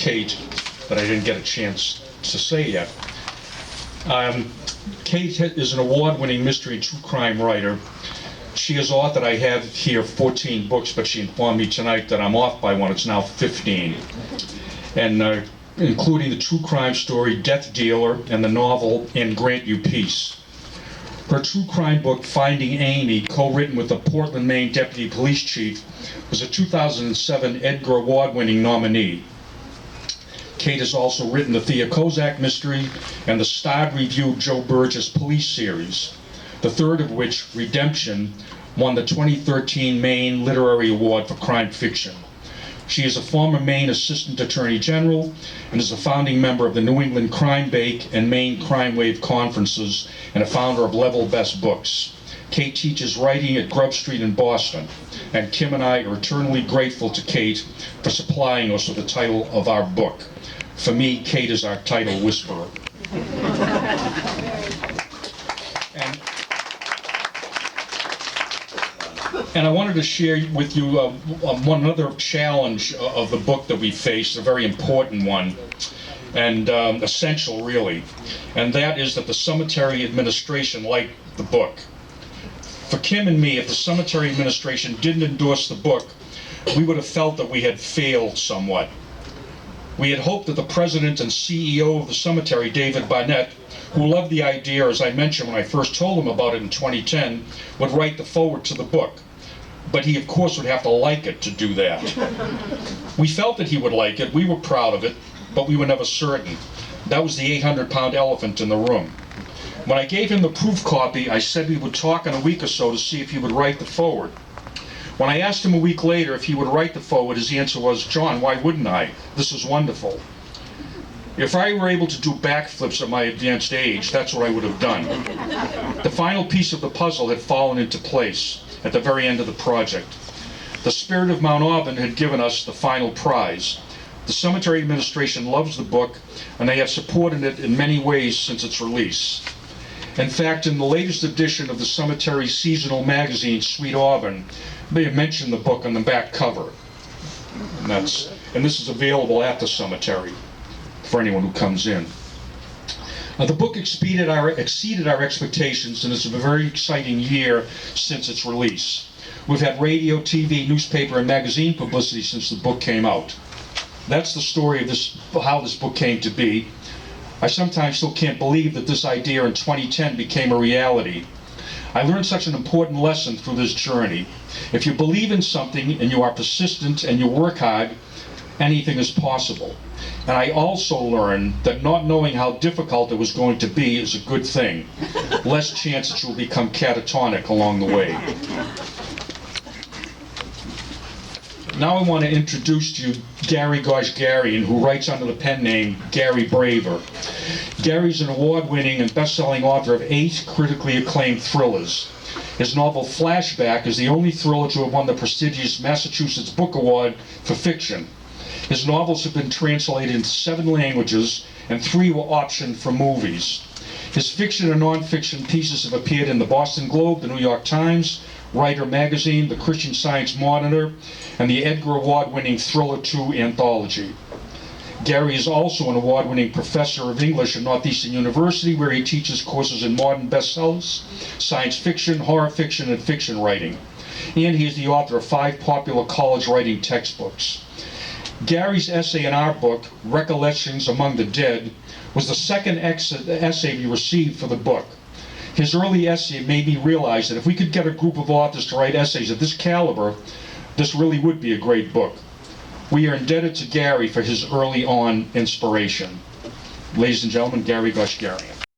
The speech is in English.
Kate that I didn't get a chance to say yet. Kate is an award-winning mystery and true crime writer. She has authored, I have here 14 books, but she informed me tonight that I'm off by one. It's now 15. And including the true crime story Death Dealer and the novel And Grant You Peace. Her true crime book, Finding Amy, co-written with the Portland, Maine Deputy Police Chief, was a 2007 Edgar Award-winning nominee. Kate has also written the Thea Kozak mystery and the starred-reviewed Joe Burgess police series, the third of which, Redemption, won the 2013 Maine Literary Award for crime fiction. She is a former Maine Assistant Attorney General and is a founding member of the New England Crime Bake and Maine Crime Wave conferences and a founder of Level Best Books. Kate teaches writing at Grub Street in Boston, and Kim and I are eternally grateful to Kate for supplying us with the title of our book. For me, Kate is our title whisperer. And I wanted to share with you one other challenge of the book that we face, a very important one, and essential really, and that is that the cemetery administration liked the book. For Kim and me, if the cemetery administration didn't endorse the book, we would have felt that we had failed somewhat. We had hoped that the president and CEO of the cemetery, David Barnett, who loved the idea, as I mentioned when I first told him about it in 2010, would write the foreword to the book. But he, of course, would have to like it to do that. We felt that he would like it, we were proud of it, but we were never certain. That was the 800-pound elephant in the room. When I gave him the proof copy, I said we would talk in a week or so to see if he would write the foreword. When I asked him a week later if he would write the foreword, his answer was, "John, why wouldn't I? This is wonderful." If I were able to do backflips at my advanced age, that's what I would have done. The final piece of the puzzle had fallen into place at the very end of the project. The spirit of Mount Auburn had given us the final prize. The cemetery administration loves the book, and they have supported it in many ways since its release. In fact, in the latest edition of the cemetery seasonal magazine, Sweet Auburn, they have mentioned the book on the back cover. And this is available at the cemetery for anyone who comes in. The book exceeded our expectations, and it's a very exciting year since its release. We've had radio, TV, newspaper, and magazine publicity since the book came out. That's the story of how this book came to be. I sometimes still can't believe that this idea in 2010 became a reality. I learned such an important lesson through this journey. If you believe in something and you are persistent and you work hard, anything is possible. And I also learned that not knowing how difficult it was going to be is a good thing. Less chance that you'll become catatonic along the way. Now I want to introduce to you Gary Gosgarian, who writes under the pen name Gary Braver. Gary's an award-winning and best-selling author of 8 critically acclaimed thrillers. His novel Flashback is the only thriller to have won the prestigious Massachusetts Book Award for fiction. His novels have been translated into 7 languages, and 3 were optioned for movies. His fiction and non-fiction pieces have appeared in the Boston Globe, the New York Times, Writer Magazine, the Christian Science Monitor, and the Edgar Award-winning Thriller 2 anthology. Gary is also an award-winning professor of English at Northeastern University, where he teaches courses in modern bestsellers, science fiction, horror fiction, and fiction writing. And he is the author of 5 popular college writing textbooks. Gary's essay in our book, Recollections Among the Dead, was the second essay we received for the book. His early essay made me realize that if we could get a group of authors to write essays of this caliber, this really would be a great book. We are indebted to Gary for his early on inspiration. Ladies and gentlemen, Gary Gosgarian.